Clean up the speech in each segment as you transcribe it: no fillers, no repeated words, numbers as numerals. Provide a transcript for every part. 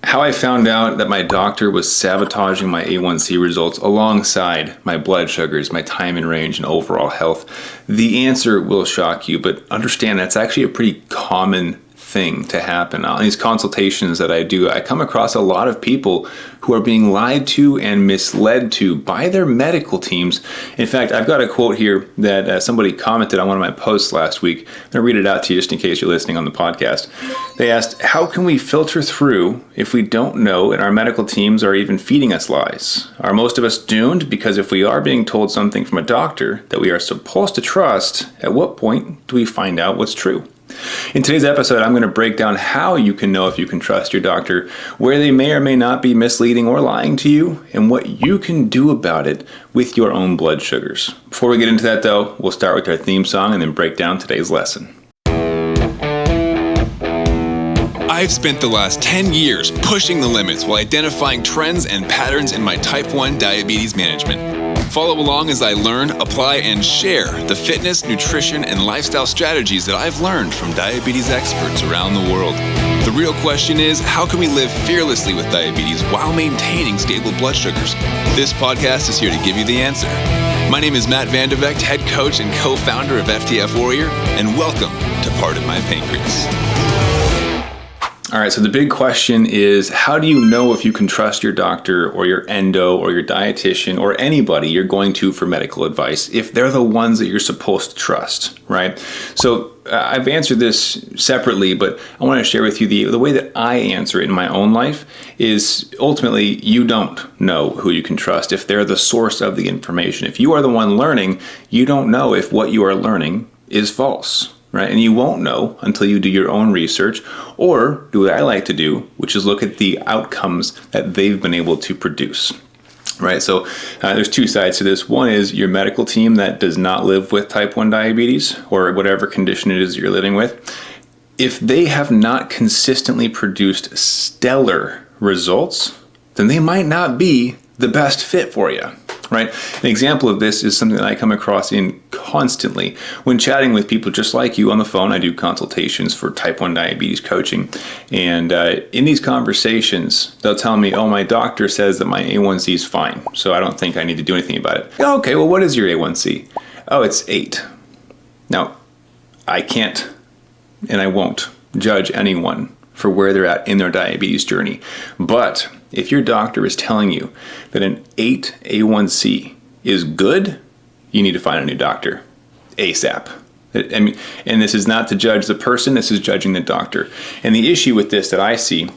How I found out that my doctor was sabotaging my A1C results alongside my blood sugars, my time in range, and overall health. The answer will shock you, but understand that's actually a pretty common thing to happen. On these consultations that I do, I come across a lot of people who are being lied to and misled to by their medical teams. In fact, I've got a quote here that somebody commented on one of my posts last week. I'm going to read it out to you just in case you're listening on the podcast. They asked, how can we filter through if we don't know and our medical teams are even feeding us lies? Are most of us doomed? Because if we are being told something from a doctor that we are supposed to trust, at what point do we find out what's true? In today's episode, I'm going to break down how you can know if you can trust your doctor, where they may or may not be misleading or lying to you, and what you can do about it with your own blood sugars. Before we get into that, though, we'll start with our theme song and then break down today's lesson. I've spent the last 10 years pushing the limits while identifying trends and patterns in my type 1 diabetes management. Follow along as I learn, apply, and share the fitness, nutrition, and lifestyle strategies that I've learned from diabetes experts around the world. The real question is, how can we live fearlessly with diabetes while maintaining stable blood sugars? This podcast is here to give you the answer. My name is Matt Vandervecht, head coach and co-founder of FTF Warrior, and welcome to Pardon My Pancreas. All right, so the big question is, how do you know if you can trust your doctor or your endo or your dietitian or anybody you're going to for medical advice if they're the ones that you're supposed to trust, right? So I've answered this separately, but I want to share with you the way that I answer it in my own life is ultimately you don't know who you can trust if they're the source of the information. If you are the one learning, you don't know if what you are learning is false. Right? And you won't know until you do your own research or do what I like to do, which is look at the outcomes that they've been able to produce. Right? So there's two sides to this. One is your medical team that does not live with type 1 diabetes or whatever condition it is you're living with. If they have not consistently produced stellar results, then they might not be the best fit for you. Right? An example of this is something that I come across in constantly. When chatting with people just like you on the phone, I do consultations for type 1 diabetes coaching. And in these conversations, they'll tell me, oh, my doctor says that my A1C is fine, so I don't think I need to do anything about it. Okay, well, what is your A1C? Oh, it's 8. Now, I can't and I won't judge anyone for where they're at in their diabetes journey. But if your doctor is telling you that an 8 A1C is good, you need to find a new doctor ASAP. I mean, and this is not to judge the person, this is judging the doctor. And the issue with this that I see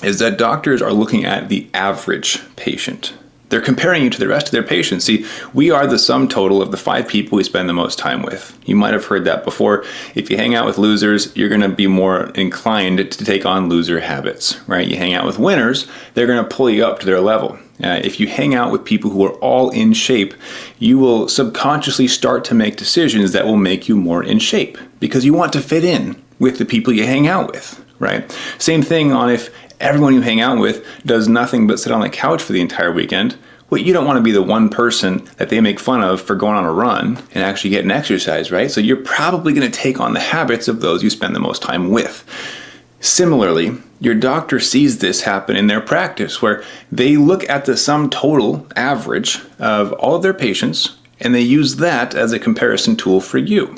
is that doctors are looking at the average patient. They're comparing you to the rest of their patients. See, we are the sum total of the 5 people we spend the most time with. You might have heard that before. If you hang out with losers, you're going to be more inclined to take on loser habits, right? You hang out with winners, they're going to pull you up to their level. If you hang out with people who are all in shape, you will subconsciously start to make decisions that will make you more in shape because you want to fit in with the people you hang out with, right? Same thing on if everyone you hang out with does nothing but sit on the couch for the entire weekend. Well, you don't want to be the one person that they make fun of for going on a run and actually getting exercise, right? So you're probably going to take on the habits of those you spend the most time with. Similarly, your doctor sees this happen in their practice where they look at the sum total average of all of their patients and they use that as a comparison tool for you.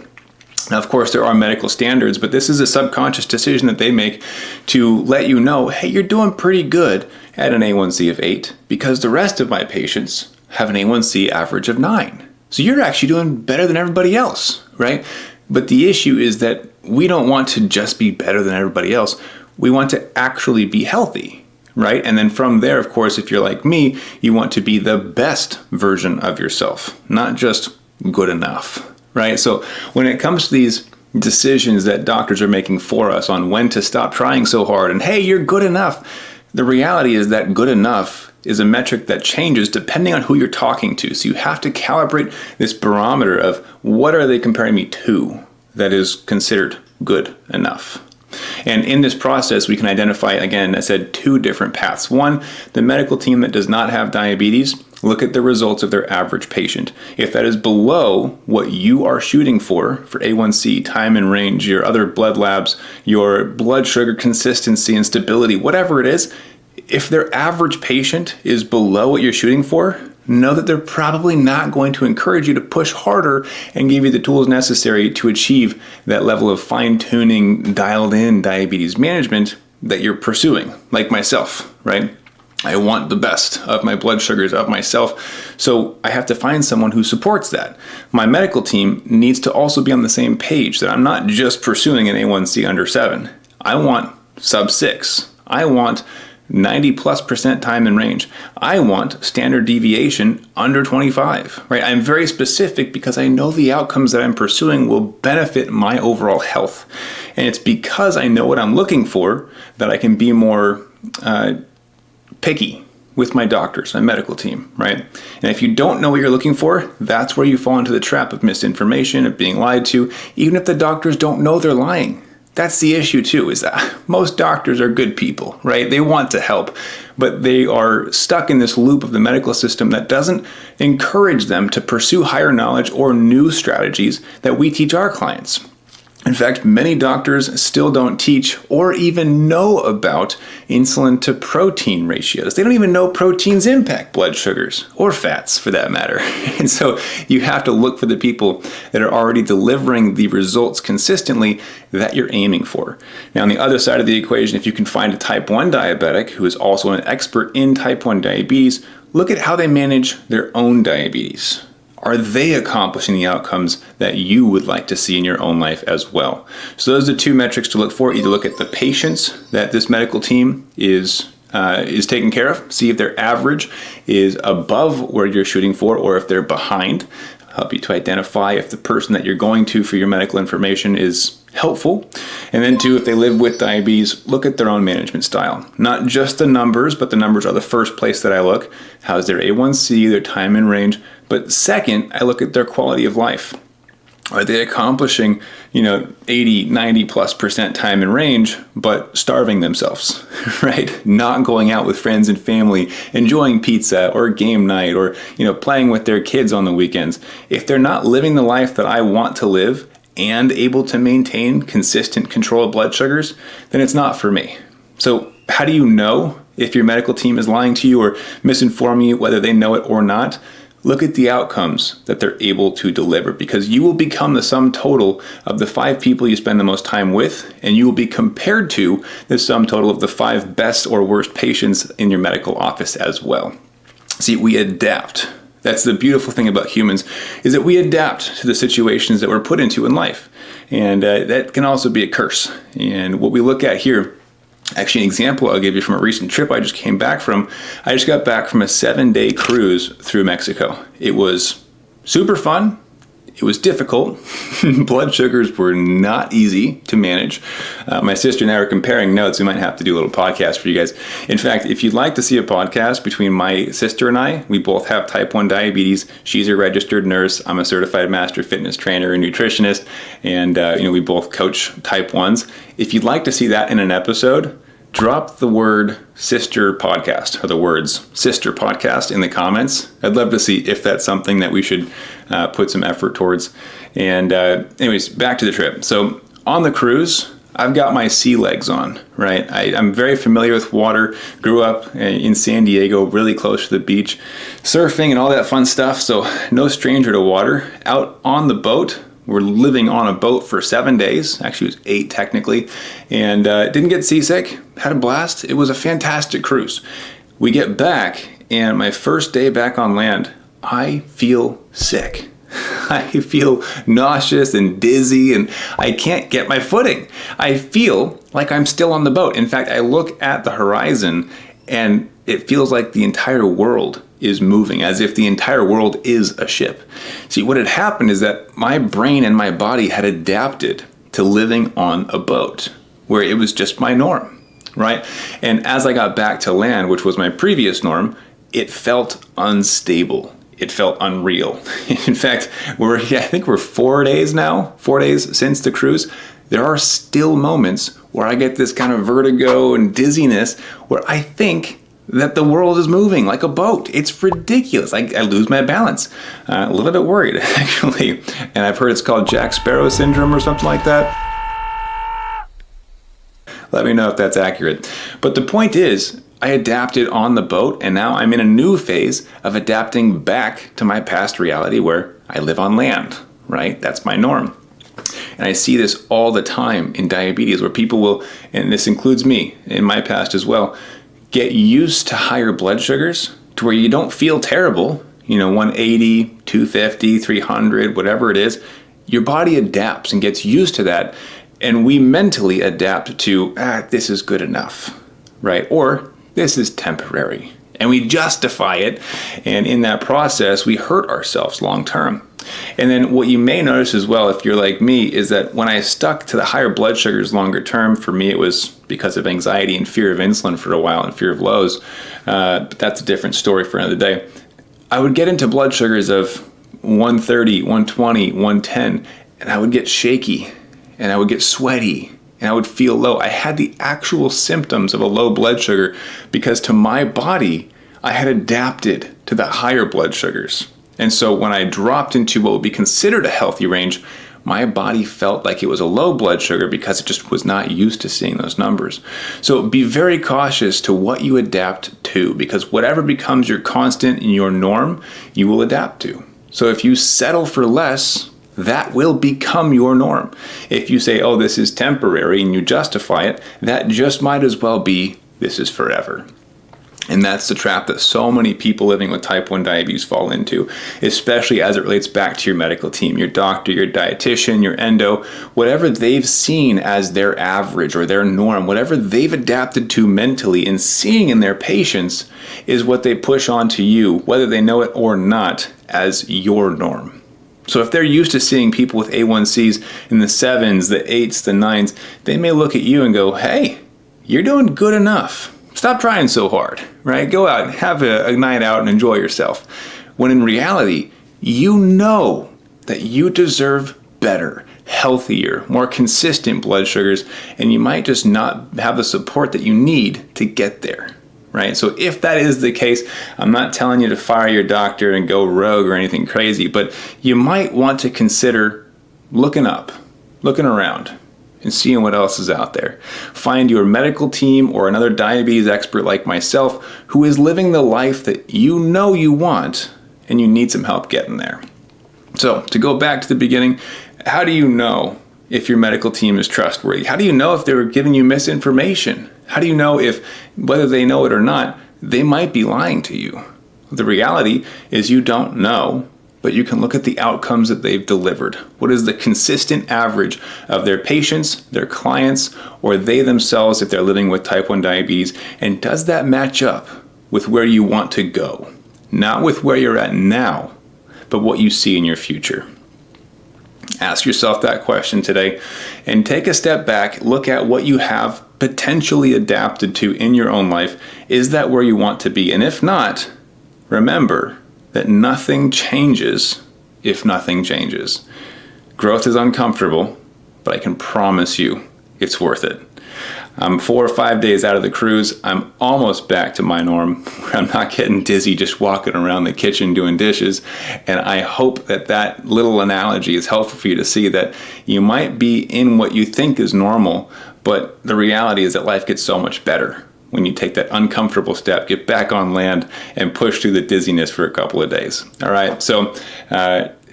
Now, of course, there are medical standards, but this is a subconscious decision that they make to let you know, hey, you're doing pretty good at an A1C of 8 because the rest of my patients have an A1C average of 9. So you're actually doing better than everybody else, right? But the issue is that we don't want to just be better than everybody else. We want to actually be healthy, right? And then from there, of course, if you're like me, you want to be the best version of yourself, not just good enough. Right? So when it comes to these decisions that doctors are making for us on when to stop trying so hard and, hey, you're good enough, the reality is that good enough is a metric that changes depending on who you're talking to. So you have to calibrate this barometer of what are they comparing me to that is considered good enough. And in this process, we can identify, again, I said 2 different paths. One, the medical team that does not have diabetes, look at the results of their average patient. If that is below what you are shooting for A1C, time in range, your other blood labs, your blood sugar consistency and stability, whatever it is, if their average patient is below what you're shooting for, know that they're probably not going to encourage you to push harder and give you the tools necessary to achieve that level of fine-tuning, dialed-in diabetes management that you're pursuing, like myself, right? I want the best of my blood sugars, of myself, so I have to find someone who supports that. My medical team needs to also be on the same page that I'm not just pursuing an A1C under 7. I want sub 6. I want 90+% time in range. I want standard deviation under 25, right? I'm very specific because I know the outcomes that I'm pursuing will benefit my overall health. And it's because I know what I'm looking for that I can be more picky with my doctors, my medical team, right? And if you don't know what you're looking for, that's where you fall into the trap of misinformation, of being lied to, even if the doctors don't know they're lying. That's the issue too, is that most doctors are good people, right? They want to help, but they are stuck in this loop of the medical system that doesn't encourage them to pursue higher knowledge or new strategies that we teach our clients. In fact, many doctors still don't teach or even know about insulin to protein ratios. They don't even know proteins impact blood sugars or fats for that matter. And so you have to look for the people that are already delivering the results consistently that you're aiming for. Now, on the other side of the equation, if you can find a type 1 diabetic who is also an expert in type 1 diabetes, look at how they manage their own diabetes. Are they accomplishing the outcomes that you would like to see in your own life as well? So those are the two metrics to look for. Either look at the patients that this medical team is taking care of, see if their average is above where you're shooting for or if they're behind. Help you to identify if the person that you're going to for your medical information is helpful. And then two, if they live with diabetes, look at their own management style. Not just the numbers, but the numbers are the first place that I look. How's their A1C, their time in range? But second, I look at their quality of life. Are they accomplishing, 80, 90+% time in range, but starving themselves, right? Not going out with friends and family, enjoying pizza or game night or, playing with their kids on the weekends. If they're not living the life that I want to live and able to maintain consistent control of blood sugars, then it's not for me. So how do you know if your medical team is lying to you or misinforming you, whether they know it or not? Look at the outcomes that they're able to deliver, because you will become the sum total of the 5 people you spend the most time with, and you will be compared to the sum total of the 5 best or worst patients in your medical office as well. See, we adapt. That's the beautiful thing about humans, is that we adapt to the situations that we're put into in life. And that can also be a curse. And what we look at here, actually, an example I'll give you from a recent trip I just came back from. I just got back from a 7-day cruise through Mexico. It was super fun. It was difficult. Blood sugars were not easy to manage. My sister and I were comparing notes. We might have to do a little podcast for you guys. In fact, if you'd like to see a podcast between my sister and I, we both have type 1 diabetes. She's a registered nurse. I'm a certified master fitness trainer and nutritionist. And we both coach type 1s. If you'd like to see that in an episode, drop the word sister podcast or the words sister podcast in the comments. I'd love to see if that's something that we should put some effort towards. And anyways, back to the trip. So on the cruise, I've got my sea legs on, right? I'm very familiar with water, grew up in San Diego, really close to the beach, surfing and all that fun stuff. So no stranger to water. Out on the boat, we're living on a boat for 7 days. Actually, it was 8 technically. And didn't get seasick. Had a blast. It was a fantastic cruise. We get back, and my first day back on land, I feel sick. I feel nauseous and dizzy, and I can't get my footing. I feel like I'm still on the boat. In fact, I look at the horizon, and it feels like the entire world is moving, as if the entire world is a ship. See, what had happened is that my brain and my body had adapted to living on a boat, where it was just my norm, right? And as I got back to land, which was my previous norm, it felt unstable. It felt unreal. In fact, I think we're 4 days now, 4 days since the cruise. There are still moments where I get this kind of vertigo and dizziness where I think that the world is moving like a boat. It's ridiculous. I lose my balance. A little bit worried, actually. And I've heard it's called Jack Sparrow syndrome or something like that. Let me know if that's accurate. But the point is, I adapted on the boat, and now I'm in a new phase of adapting back to my past reality where I live on land, right? That's my norm. And I see this all the time in diabetes where people will, and this includes me in my past as well, get used to higher blood sugars to where you don't feel terrible, 180, 250, 300, whatever it is. Your body adapts and gets used to that. And we mentally adapt to, this is good enough, right? Or this is temporary. And we justify it. And in that process, we hurt ourselves long term. And then what you may notice as well, if you're like me, is that when I stuck to the higher blood sugars longer term, for me, it was because of anxiety and fear of insulin for a while and fear of lows. But that's a different story for another day. I would get into blood sugars of 130, 120, 110, and I would get shaky and I would get sweaty and I would feel low. I had the actual symptoms of a low blood sugar because to my body, I had adapted to the higher blood sugars. And so when I dropped into what would be considered a healthy range, my body felt like it was a low blood sugar because it just was not used to seeing those numbers. So be very cautious to what you adapt to, because whatever becomes your constant and your norm, you will adapt to. So if you settle for less, that will become your norm. If you say, oh, this is temporary, and you justify it, that just might as well be, this is forever. And that's the trap that so many people living with type 1 diabetes fall into, especially as it relates back to your medical team, your doctor, your dietitian, your endo, whatever they've seen as their average or their norm, whatever they've adapted to mentally and seeing in their patients is what they push onto you, whether they know it or not, as your norm. So if they're used to seeing people with A1Cs in the 7s, the 8s, the 9s, they may look at you and go, hey, you're doing good enough. Stop trying so hard, right? Go out and have a night out and enjoy yourself. When in reality, you know that you deserve better, healthier, more consistent blood sugars, and you might just not have the support that you need to get there, right? So if that is the case, I'm not telling you to fire your doctor and go rogue or anything crazy, but you might want to consider looking up, looking around, and seeing what else is out there. Find your medical team or another diabetes expert like myself who is living the life that you know you want and you need some help getting there. So to go back to the beginning, how do you know if your medical team is trustworthy? How do you know if they're giving you misinformation? How do you know if, whether they know it or not, they might be lying to you? The reality is you don't know, but you can look at the outcomes that they've delivered. What is the consistent average of their patients, their clients, or they themselves if they're living with type 1 diabetes? And does that match up with where you want to go? Not with where you're at now, but what you see in your future. Ask yourself that question today and take a step back, look at what you have potentially adapted to in your own life. Is that where you want to be? And if not, remember that nothing changes if nothing changes. Growth is uncomfortable, but I can promise you it's worth it. I'm 4 or 5 days out of the cruise. I'm almost back to my norm where I'm not getting dizzy just walking around the kitchen doing dishes. And I hope that that little analogy is helpful for you to see that you might be in what you think is normal, but the reality is that life gets so much better when you take that uncomfortable step, get back on land, and push through the dizziness for a couple of days. All right, so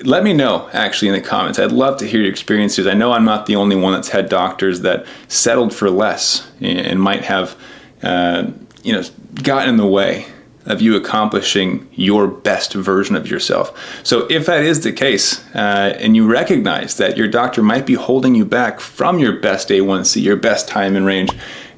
let me know, actually, in the comments. I'd love to hear your experiences. I know I'm not the only one that's had doctors that settled for less and might have gotten in the way of you accomplishing your best version of yourself. So if that is the case, and you recognize that your doctor might be holding you back from your best A1C, your best time in range,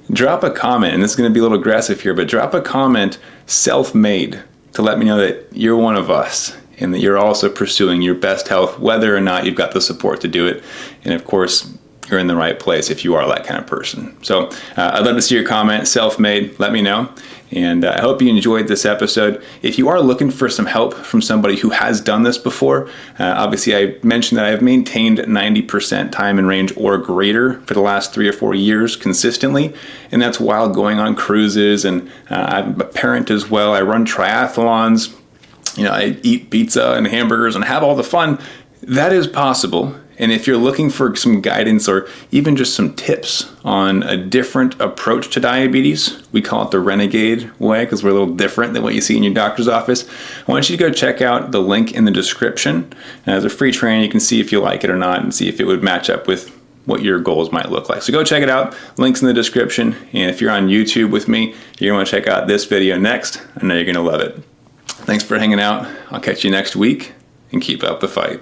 drop a comment, and this is going to be a little aggressive here, but drop a comment, self-made, to let me know that you're one of us and that you're also pursuing your best health, whether or not you've got the support to do it. And of course, you're in the right place if you are that kind of person. So I'd love to see your comment, self-made, let me know. And I hope you enjoyed this episode. If you are looking for some help from somebody who has done this before, obviously I mentioned that I've maintained 90% time in range or greater for the last 3 or 4 years consistently. And that's while going on cruises. And I'm a parent as well. I run triathlons. I eat pizza and hamburgers and have all the fun. That is possible. And if you're looking for some guidance or even just some tips on a different approach to diabetes, we call it the renegade way because we're a little different than what you see in your doctor's office. I want you to go check out the link in the description. And as a free training, you can see if you like it or not and see if it would match up with what your goals might look like. So go check it out. Links in the description. And if you're on YouTube with me, you're going to want to check out this video next. I know you're going to love it. Thanks for hanging out. I'll catch you next week and keep up the fight.